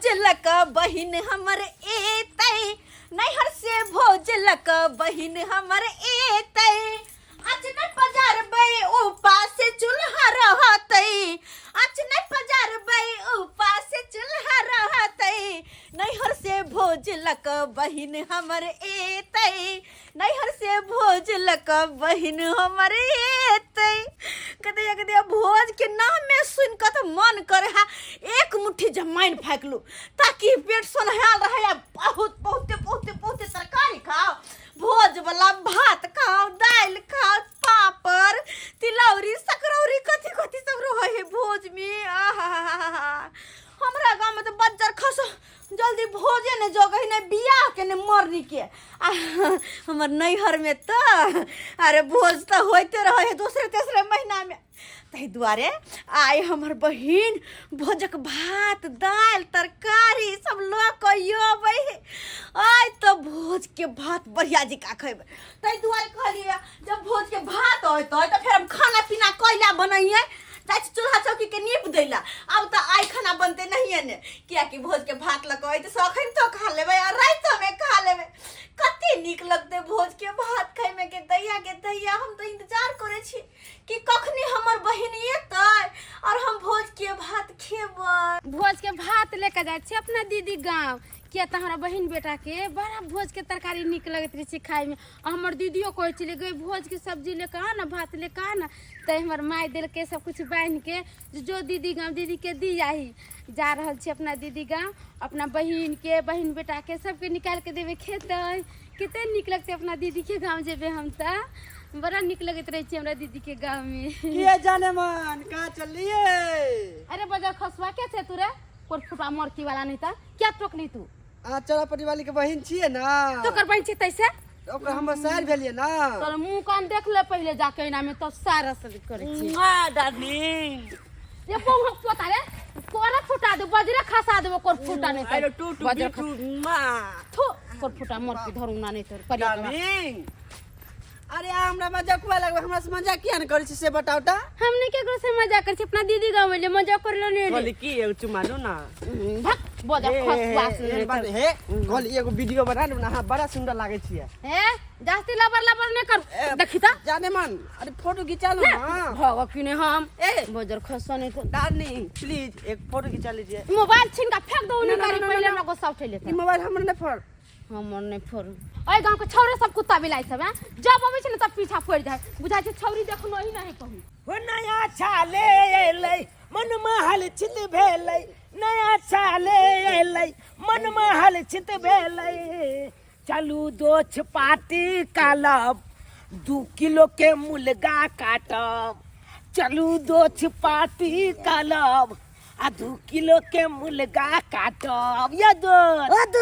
भोजलक बहिन हमर एतै नैहर से भोजलक बहिन हमर एतै अचन पजारबै उपास चूल्हा रहतै अचन पजारबै उपास चूल्हा रहतै नैहर से भोजलक बहिन हमर एतै नैहर से भोजलक बहिन हमर एतै कदे भोज के नाम में सुन के तो मन करे है एक मुट्ठी जमाइन फेंक लू ताकि पेट सोनहाल रहे बहुत बहुते तरकारी खाओ भोज वाला भात खाओ दाल खाओ पापड़ तिलौरी सकरौरी कथी कथी सब रहे है भोज में हमरा गांव में तो बज्जर खसो जल्दी भोजे ने जगह ने बियाह के ने मरनी के हमर नैहर में तो अरे भोज तो होते रहे है दूसरे तीसरे महीना में तै दुआरे आए हमर बहिन भोजक भात दाल तरकारी सब लोग कहियोबै आय तो भोज के भात बढ़िया जी का खेबै तै दुआरे कहलिए जब भोज के भात होतै तो फिर हम खाना पीना कैला बनैए चूल्हा चौकी के नीप दैला अब तो आई खाना बनते नहीं है ने क्या कि भोज के भात लगे तो सखन तो खा लेबै और रात में खा लेबै कते नीक लगते भोज के भात खाए में के दैया हम तो इंतजार करे छी कि कखनी हमर बहिन एतै और हम भोज के भात खेबै भोज के भात लेके जाय छी अपना दीदी गाँव किया तो हमारा बहन बेटा के बड़ा भोज के तरकारी निक लगत रही खाए में हमर दीदियों कहे चले गई भोज के सब्जी लेके आ ना भात लेके आ ना तो हमार माय दिल के सब कुछ बांध के जो दीदी गाँव दीदी के दी आई जा रहा छे अपना दीदी गाँव अपना बहन बेटा के सबके निकाल के देवे खेते कितने निक लगते अपना दीदी के गाँव जेबे हम तो बड़ा निक लगत रही हमरा दीदी के गाँव में ये जाने मन कहाँ चलिए अरे बाजार खसवा के थे तू रे कोट फुटा मरकी वाला नहीं था क्या टोकली तू चला परिवाली के बहन छिए ना तो कर बहन छी तैसे ओकर हमर सार भेलिए ना तोर मुंह कान देख ले पहले जाके इना में तो सारा सब करे छी डार्लिंग ये बहु पोता रे कोरा फुटा दे बजरे खसा दे कोर फुटा नहीं अरे टू थू कोर फुटा मरकी धरू ना नहीं तोर परिवार डार्लिंग अरे हमरा मजाक वाला हमरा से मजाक किया न करै छी से बताओ हमने केकरो से मजाक कर छी अपना दीदी गांव में मजाक कर ले बोली की एगो चुमानो ना भक बजा खसवास नहीं हे बोल एगो वीडियो बना दे ना हां बड़ा सुंदर लागे छी हे जास्ती लबर नहीं कर देखी ता जाने मन अरे फोटो खिंचा लो ना भगो किने हम ए बजर खसवा नहीं तो डार्लिंग प्लीज एक फोटो खिंचा लीजिए मोबाइल छीन का फेंक दो उन्हें करी पहले हमरा गुस्सा उठे लेता ई मोबाइल हमर ने फोड़ हमर नहीं फोड़ ओए गांव के छौरे सब कुत्ता बिलाई सब हैं जब अबै छै न तब पीछा फोड़ जाय बुझाय छै छौरी देखनो ही नहीं कहू हो नया छाले एलै मन में हलचित भेलै नया छाले एलै मन में हलचित भेलै चलू दोछ पाटी कालब 2 किलो के मुर्गा काटब चलू दोछ पाटी कालब 2 किलो के मुर्गा काटब ये दोस्त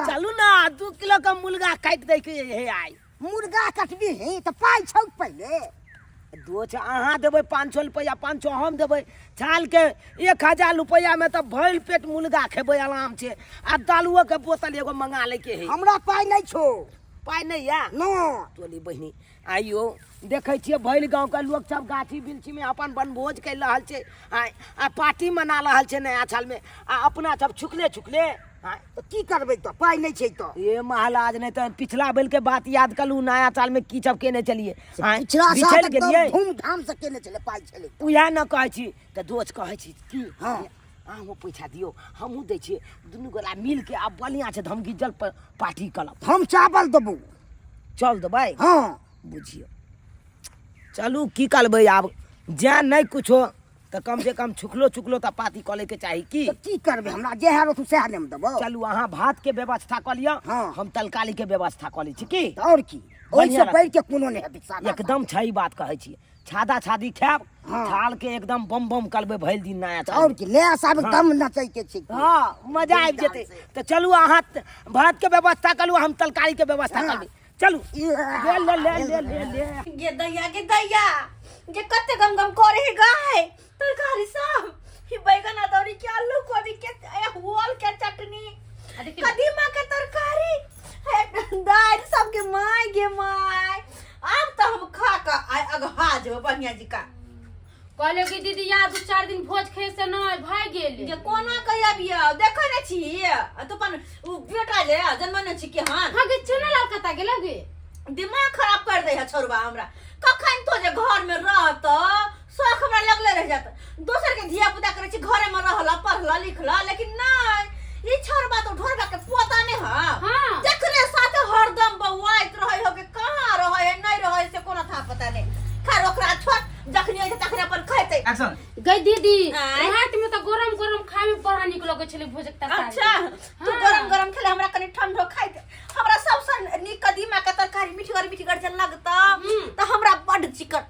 चलू ना 2 किलो का मुर्गा काट दे के हे आई मुर्गा कटबी है तो पाई छौ पहले दोछ अहाँ देबै 500 रुपया 500 हम देबै छाल के 1000 रुपया में तो भइल पेट मुर्गा खेबै आराम से आ दालुओ के बोतल एगो मंगा ले के है हमरा पाई नहीं छो पाई नहीं या नो तोली बहिनी आइयो देखे छिए भइल गांव के लोग सब गाछी बिलछी में अपन बनभोज कर रहल छे आ पार्टी मना रहल छे नया साल में आ अपना सब छुकले तो की करबे तो पाई नहीं छै तो ये महाराज नहीं तो पिछला बेल के बात याद कलू नया साल में की सब केने चलिए पिछला साल एकदम धूमधाम से केने चले पाई चले उया न कहै छी त दोस्त कहै छी की हां अहाँ पैसा दियो हमहू दै छी दुनू गोला मिल के अब बढ़िया से धमकी जल पर पार्टी करब हम चावल देबो चल देबै हां बुझियो चलू की करबै आब जे नहीं कुछो तो कम से कम छुकलो त पार्टी करे के चाही की करबे हमरा जे हारो तू सह लेम देबो चलू अहाँ भात के व्यवस्था कर लिया हाँ। हम तरकारी के व्यवस्था कर लै छी की और की ओइसे बढ़ के कोनो नहीं हेतै सादा एकदम सही बात कहै छी छादा छादी खाब हाँ। थाल के एकदम बम बम करबे भइल दिन नया साल और की ले आसाब दम नचै के छी हां मजा आबि जेतै तो चलू अहाँ भात के व्यवस्था करू हम तरकारी के व्यवस्था करबे चलू ले गे दैया जे कते गम करे है गाय तरकारी सब ही बैगन अदौरी के आलू कोबी के होल के चटनी कदीमा के तरकारी दाल सब के माय गे माय अब तो हम खा का अगहा जो बढ़िया जी का कहले कि दीदी याद 4 दिन भोज खाए से नहीं भाग गेले जे कोना कहिया बिया देखै नै छी तो अपन उ बेटा जे जन्मने छी के हां हां के चुना लड़का गेला गे दिमाग खराब कर दे है छोरबा हमरा कखन तो जे घर में रहत शौक हमरा लगले रह जात दोसर के धिया पुता करे छी घरे में रहला पढ़ला लिखला लेकिन नहीं ई छोरबा तो ढोरबा के पोता ने हां देखने साथे हरदम बौआइत रहे हो के कहां रहे है नहीं रहे से कोनो था पता नहीं खैर ओकरा छोड़ जखनी होय तखनी अपन खैते एक्शन गई दीदी आँय? रात में तो गरम गरम खाए में बड़ा निक लगे छले भोजक तरकारी अच्छा तू गरम गरम खेले हमरा कनी ठंडो खाइते हमरा सबसे नीक कदीमा के तरकारी मीठी गरजन लगता त हमरा बड चिकन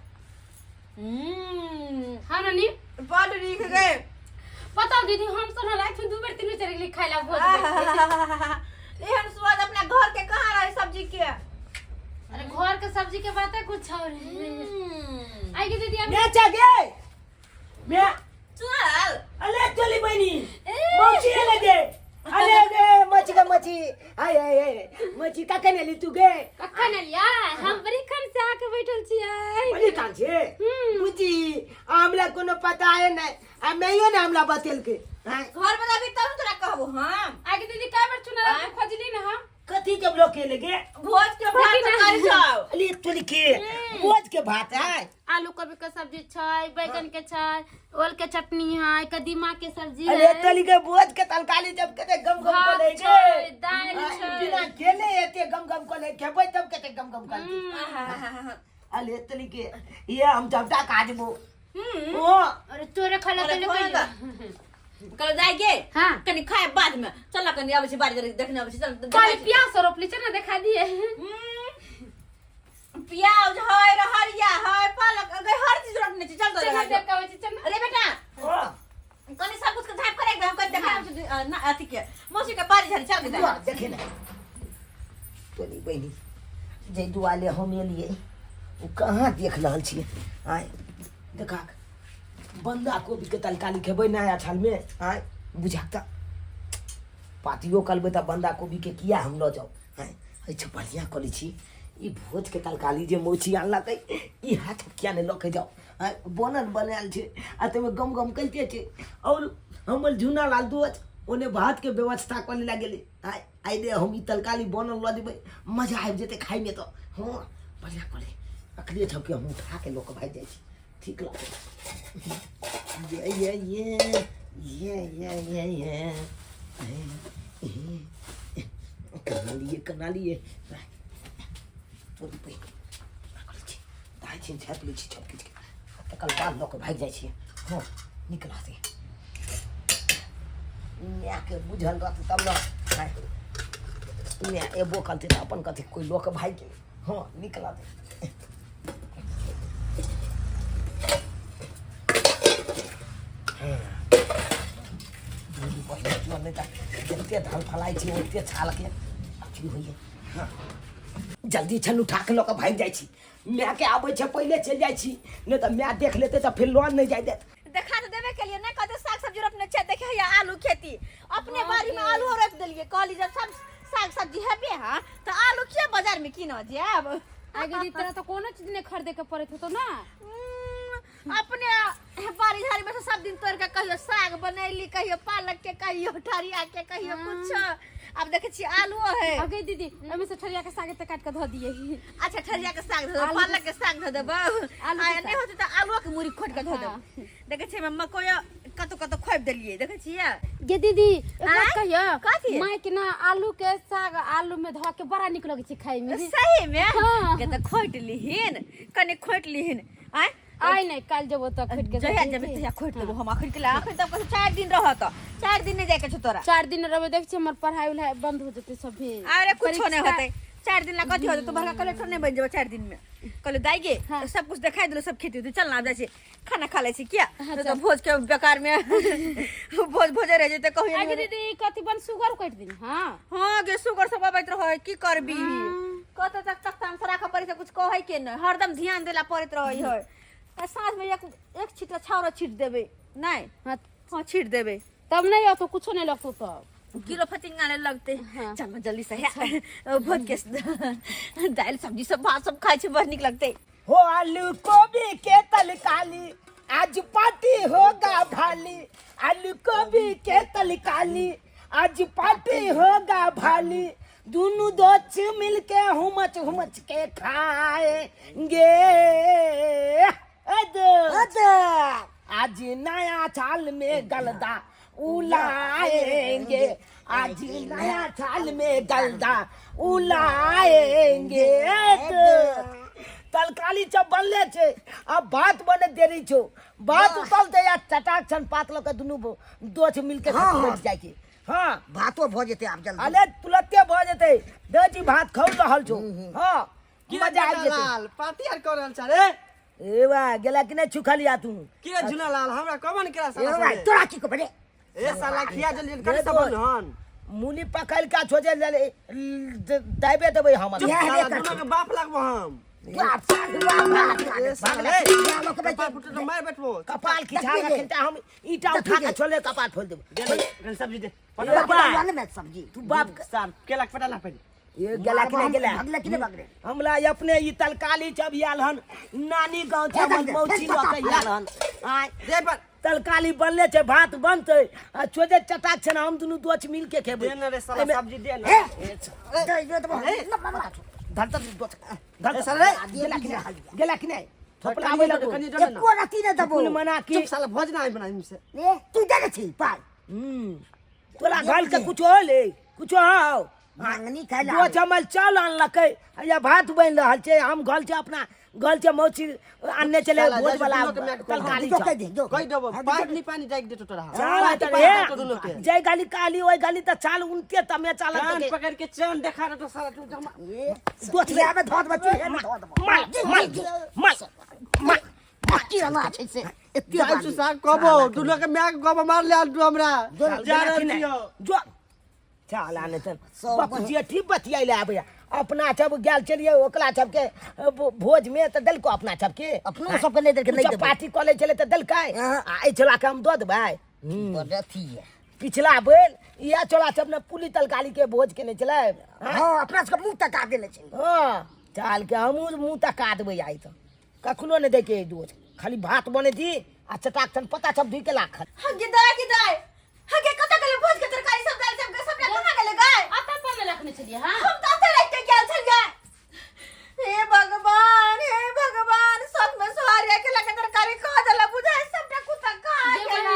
हां नानी बड नीक गए पता दीदी हम तो रात में 2 बार 3 बार चले खाइला भोज एहन स्वाद अपना घर के कहां रहे सब्जी के अरे घर के सब्जी के बात है कुछ और आई के दीदी अब मैं जागे मैं चल अले चली बनी मच्छी लगे अले गे मच्छी आय आय आय मच्छी का कने ली तू गे कक्का न लिया हम बड़ी खन से आके बैठल छियै बड़ी कान छे बुझी हमरा कोनो पता है नहीं आ मैयो ना हमरा बतेल के घर में अभी तब तोरा कहबो हम आई के दीदी काय बार चुना खोजली ना हम कथी के ब्लॉक के लगे भोज के भात तरकारी जाओ अले चली के भोज के भात है आलू कभी के सब्जी छै बैगन के छै ओल के चटनी है कदीमा के सब्जी है अरे तली के भोज के तलकाली जब कते गम गम को ले छै दाल छै बिना खेले एते गम गम को ले खेबै तब कते गम गम करती अले तली के ये हम जबटा काजबो ओ अरे तोरे खला अरे के खोल दा। कल जाए गे हां कनी खाए बाद में चल कनी आबै छी बाड़ी देखने आबै छी चल काली प्याज रोपली छै ना दिखा दिए प्याज है रहरिया है पालक हर चीज रोपने छी चल चल तो देख के आबै छै अरे बेटा ओ कनी सब कुछ के झाप करे हम कर देखा ना अथी के मौसी के बारी झाड़ी चल दुआ दे देखे ना तोनी बहनी जे दुआले हम लिए वो कहाँ देख रहल छियै आय देखा बंदा कोबी के तलकाली खेबै नया छाल में आय बुझाता पातियो कलबै त बंदा कोबी के किया हम ल जाऊ आय अच्छा बढ़िया करै छी ई भोज के तलकाली जे मौची आनलकै ई हाथ किया ने लके जाऊ आय बनल बनायल छै आ तमे गम गम कइते छै और हमर झुना लाल दोस्त ओने भात के व्यवस्था करे ला गेले आय आय दे हम ई तलकाली बनल ल देबै मजा आबि जेतै खाइ में तो हां बढ़िया करे अखले छौ के हम उठा के लोक भाग जाइ छी ठीक लगे कना लिए झाँप लै छी छप खींच के तकर बाद लोक भागि जाइ छियै हँ निकला से के बुझल रहतै तब ने एबो करतै तऽ अपन कथी कोइ लोक भागि गेल हँ निकला दे जते धान फलाई छी ओते छाल के अथी होइए हाँ जल्दी छन उठा के लोक भागि जाइ छी माय के आबै छै पहिले चलि जाइ छी नहीं तऽ माय देख लेतै तऽ फिर लोन नहीं जाय देत देखा तो देवे के लिए नहीं कहते साग सब्जी रोपने छै देखे या आलू खेती अपने बाड़ी में आलू रोप देलिए कहली जब सब साग सब्जी हेबे हां तो आलू के बाजार में किन जाब आगे दी तरह तो कोनो चीज नहीं खरीदे के पड़े तो ना अपने बाड़ी झाड़ी में से सब दिन तोड़ के कहियो साग बनैली कहियो पालक के कहियो ठरिया के कहियो कुछ अब देखे छी आलू है आगे दीदी एमे से ठरिया के साग ते काट के ध दिए अच्छा ठरिया के साग धो पालक के साग धो देबो आ नहीं होते तो आलू के मूरी खोट के धो देबो देखे छी मैं मकोया कतो कतो खोप देलिए देखे छियै गे दीदी एक बात कहियो कथी माय के ना आलू के साग आलू में ध के बड़ा निक लगे छै खाई में सही में हाँ। के त खोट लिहिन कने खोट लिहिन आय आई नहीं काल जब तो खट के जहिया जब तहिया खोट देबो हम आखिर के आखिर तक 4 दिन रहत 4 दिन नहीं जाके छ तोरा 4 दिन रहे देख छी हमर पढ़ाई उलाई बंद हो जते सब भी अरे कुछ नहीं होते 4 दिन ला कथी होते तो बड़का कलेक्टर नहीं बन जेबो 4 दिन में कहले दाई गे सब कुछ दिखाई देलो सब खेती होते चल ना जाय छी खाना खा ले छी क्या तो भोज के बेकार में भोज रह जेते कहियो आगे दीदी कथी बन सुगर काट दिन हां हां गे सुगर सब आबैत रहे की करबी कत तक ताम सरा के पड़ी से कुछ कहै के नहीं हरदम ध्यान देला पड़त रहै है साँझ में एक छिटा छावरा छीट देबे नहीं हां छीट देबे तब नहीं हो तो कुछ नहीं लगतो तब किलो फतिंगा ने लगते चल मैं जल्दी से भोज के दाल सब्जी सब भात सब खाइ छै बड़ निक लगते हो आलू कोबी के तलकाली आज पार्टी होगा भाली आलू गोभी के तलकाली आज पार्टी होगा भाली दोनों दोस्त मिलके हुमच के खाएंगे आज नया साल में गलदा उलाएंगे आज नया साल में गलदा उलाएंगे तलकाली जब बनले छे अब बात बने देरी छो बात उतलते या चटाक छन पातलो के दुनु दोछ मिलके बैठ जाय के हां भातो भ जेते आब जल्दी अले तुलते भ जेते दजी भात खाउ रहल छो हां मजा आ जेते लाल पार्टी आर करल छ रे ए बा गेला कि नै छुखलिया तू के झुला लाल हमरा कमन केरा ए साला भाई से? तोरा की को बड़े ए साला खिया जल्दी कर सब हन मूली पकड़ का छोजे दाइबे देबै हम साला दोनों के बाप लगबो हम बाप साला ए साला कपाल फुटे तो मार बैठबो कपाल खिंचा के खेलता हम ईटा उठा के छोले कपाल खोल देबै गन सब्जी दे वाले में सब्जी तू बाप साल केला के पटा ला पड़ी ये गेला कि नहीं गेला भागले कि नहीं भागले हमला अपने ई तलकाली जब आयल हन नानी गांव से हमर मौसी लके आयल हन आय दे पर तलकाली बनले छै भात बनतै आ छोजे चटाक छै ना हम दुनु दोछ मिल के खेबै दे न रे साला सब्जी दे न दे दे तो धरता दोछ धर ए साला गेला कि नहीं थपला आबै लगो कनी जमे ना एको राती ने दबो कुल मना की चुप साला भोज ना बनाई हमसे ए तू दे छी पाई तोरा घर के कुछ होले कुछ हो मांगनी खाइला दो चम्मच चावल आनलकै या भात बन रहल छै हम घर से अपना घर से मौसी आनने चले साला भोज वाला दोनों के मैं तलकाली तो कह दे जो कह देबो पानी पानी जाई दे तो तोरा चाल तो त दोनों के जय गाली काली ओय गाली त चाल उनके तमे चाल कान पकड़ के चैन देखा रहा तो साला तू जमा दोस्त ले में धोत बच्ची है में धोत मार बाकी रहना छै से एते जाई छु साग कबो दोनों के मैं कबो मार ले तू हमरा जा रहियो जो चाल आने तन बापू जी ठीक बतियाइले आबे अपना सब गेल चलिए ओकला सब के भोज में त दल को अपना सब के अपना सब के नहीं दे के नहीं दे पार्टी कॉलेज चले त दल काय आई चला के हम दो देबै बड़ती है पिछला बेर या चला सब ने पुली तलकाली के भोज के नहीं चले हां अपना सब मुंह तक आ देले छै हां चाल के हम मुंह तका देबै आई त कखनो ने देखे दूध खाली भात बने दी आ चटाक छन पता सब धुई के लाख गिदाय हगे कत गले भोज के तरकारी सब दाल सब सबटा कहां गेले गाय आता पर में रखने छलिए हां हम तो आते रहते क्या चल गए हे भगवान सब में सुहारिया के लगे तरकारी खा देला बुझाय सबटा कुत्ता खा गेलै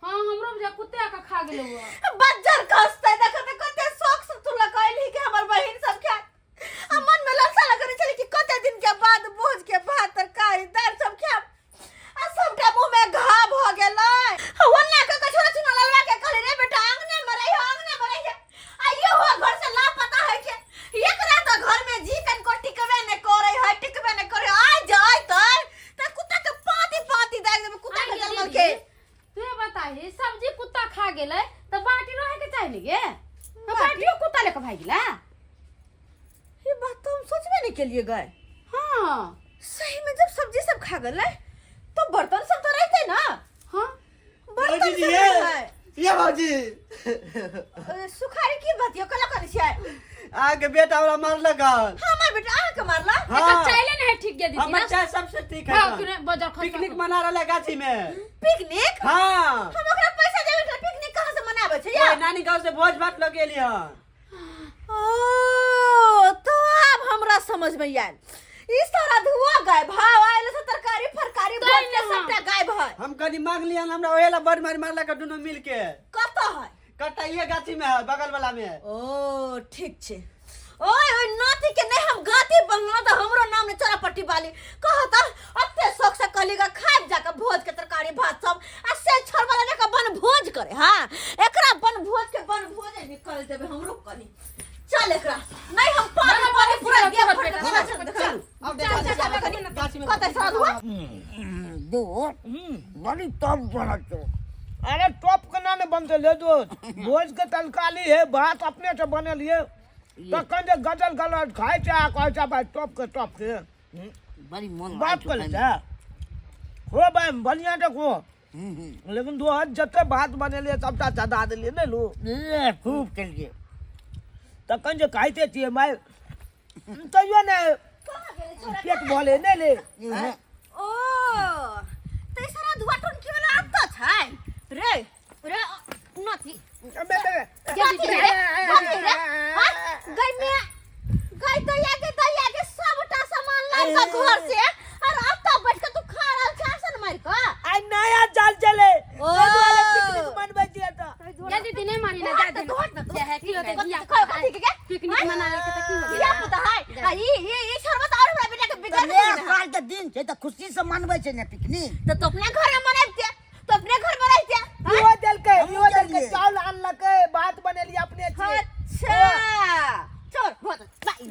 हां हमरो जे कुत्ता का खा गेलो बज्जर कसते देखो त कते शौक से तू लगाइली कि हमर बहिन सब खा आ मन में ललसा लगे चली कि कते दिन के बाद भोज के भात तरकारी दाल सब खा आ सबटा मुंह में घा भ गेलै वन्ना के छोरा चुना ललवा के कहले रे बेटा आंगने में रही आइयो हो घर से लापता है के एकरा तो घर में जी कन को टिकबे ने करे आ जाय त कुत्ता के पाती दाग देबे कुत्ता के जंगल के तू बताई सब्जी कुत्ता खा गेलै त बाटी रहे के चाहिए गे बाटियो कुत्ता लेके भाग गेला ये बात तो हम सोचबे नहीं के लिए गए हां सही में जब सब्जी सब खा गए तो बर्तन सब तो रहते ना हां बर्तन जी, सब ये बाबूजी सुखारी की बात यो कला करे छै आगे बेटा हमरा मार लगल हमर बेटा आ के मारला एकर चाइले नहीं ठीक गे दीदी हमर ना चाय सबसे ठीक है हां कि बाजार खा पिकनिक मना रहले गाछी में पिकनिक हां हम ओकरा पैसा देबे त पिकनिक कहां से मनाबे छै ओए नानी गांव से भोज भात लगे एली हन ओ तो अब हमरा समझ में आयल ई सारा धुआ गाय भाव आइल से तरकारी फरकारी भोज के सबटा गायब है हम कनी मांग लियन हमरा ओहेला बड़ मारी मारला के दुनो मिल के कत है कटा ये गाछी में है बगल वाला में ओ ठीक छे ओए नाती के नहीं हम गाती बंगला तो हमरो नाम ने चरापट्टी वाली कहता अत्ते शौक से कहलीगा खा जाके भोज के तरकारी भात सब आ से छोड़ वाला जाके बन भोज करे हां एकरा बन भोज निकल देबे हमरो कनी चल एकरा नहीं हम पानी पूरा दिया बेटा अब देखो गाछी में कत साथ हुआ दो बड़ी टॉप बनत तो अरे टॉप के ना बनते ले दो भोज के तलकाली है भात अपने से बनल है तो कंजे गजल गलत खाए चा कहे चा भाई टॉप के बड़ी मन बात कर ले हो भाई बढ़िया देखो लेकिन दो हाथ जते भात बनेले सबटा चढ़ा देलिए ने लो खूब चल गए तो कंजे खाइते छिए मैं तइयो ने पेट भले ने ले ओ तेसरा धुआ टोनकी वाला आता छै रे रे नथी गई सबटा सामान लाल का घर से और आता बैठ के तू खा रहल छै आसन मार के आई नया जाल चले ओ। वाला पिकनिक मनबै दिया त जा दीदी नहीं मारी ना जा दे है की होते बिया पिकनिक मनावे के त की होते बिया पता है ये शरबत और हमरा बेटा के बिगाड़ नया दे साल के दिन छै त खुशी से मनबै छै ने पिकनिक। तो अपने घर में मनाइते तो अपने घर में रहते इहो देलकै चावल आनलकै भात बनेली अपने छी। अच्छा चल बहुत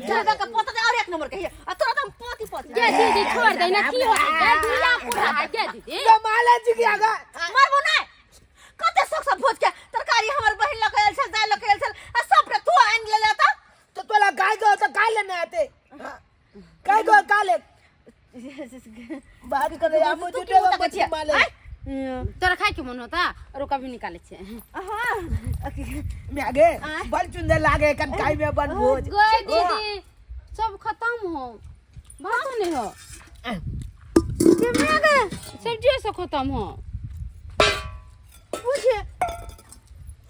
जगह का पता दे और एक नंबर के है तोरा तो हम पोती जा दीदी छोड़ दे ना की होते जा दुनिया पूरा है जा दीदी ये माला जी की आगा मारबो ना कते शौक से भोज के तरकारी हमर बहिन लके आयल छल दाल लके आयल छल आ सब रे तू आन ले लेता तो तोला गाय गो तो गाय लेने आते गाय गो काले बात करे आप तू जुटे क्यों तक छिया माले तोरा खाए के मन होता और कभी निकाले छे हां मैं आगे बड़ सुंदर लागे कन गाय में बन भोज गई दीदी सब खत्म हो बात नहीं हो के में आगे सब्जी से खत्म हो पूछे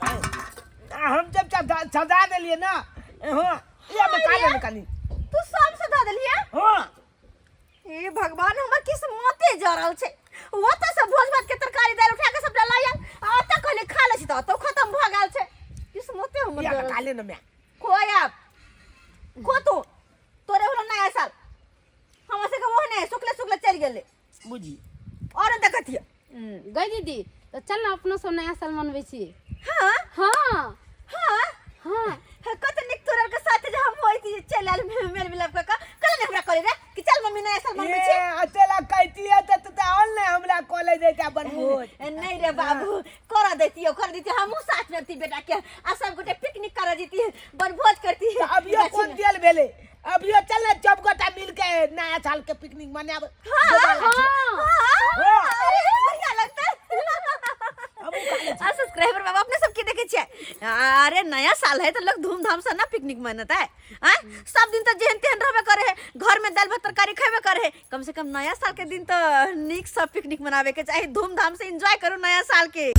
हम जब सजा देलिए ना हां ये में काले निकाली तू सब से दा देलिए हां ए भगवान हमर किस्मते जरल छे वो त सब भोज भात के तरकारी दाल उठा के सब लाया आ त कहले खा ले छी तो खत्म भ गेल छे किस्मते हमर ये जरल काले न मैं कोई आप को तोरे होला नया साल हमरा से के वो नहीं सुखले सुखले चल गेले बुझी और देखतिया गई दीदी तो चल ना अपनो सब नया साल मनबै छी हां हां हां हां कत निक तोरल के साथ जे हम होई थी चल आल मेल मिलाप का कल ने हमरा कहले रे कि चल मम्मी नया साल मनबै छी ये अकेला कहती है तो तू ऑन ले हमरा कॉलेज दे के बन भोज नहीं रे बाबू कर देतियो हमहू साथ में थी बेटा के आ सब गोटे पिकनिक कर देती बनभोज करती अब ये कौन दियल भेले अब ये चले सब गोटा मिल के नया साल के पिकनिक मनाब हां अरे बढ़िया लगता है सब्सक्राइबर बाबा अपने सबके देखे छे अरे नया साल है तो लोग धूमधाम से ना पिकनिक मनाता है सब दिन तो जेहन तेहन रहबे करे है घर में दाल भात तरकारी खाबे करे है कम से कम नया साल के दिन तो निक सब पिकनिक मनावे के चाहिए धूमधाम से एंजॉय करो नया साल के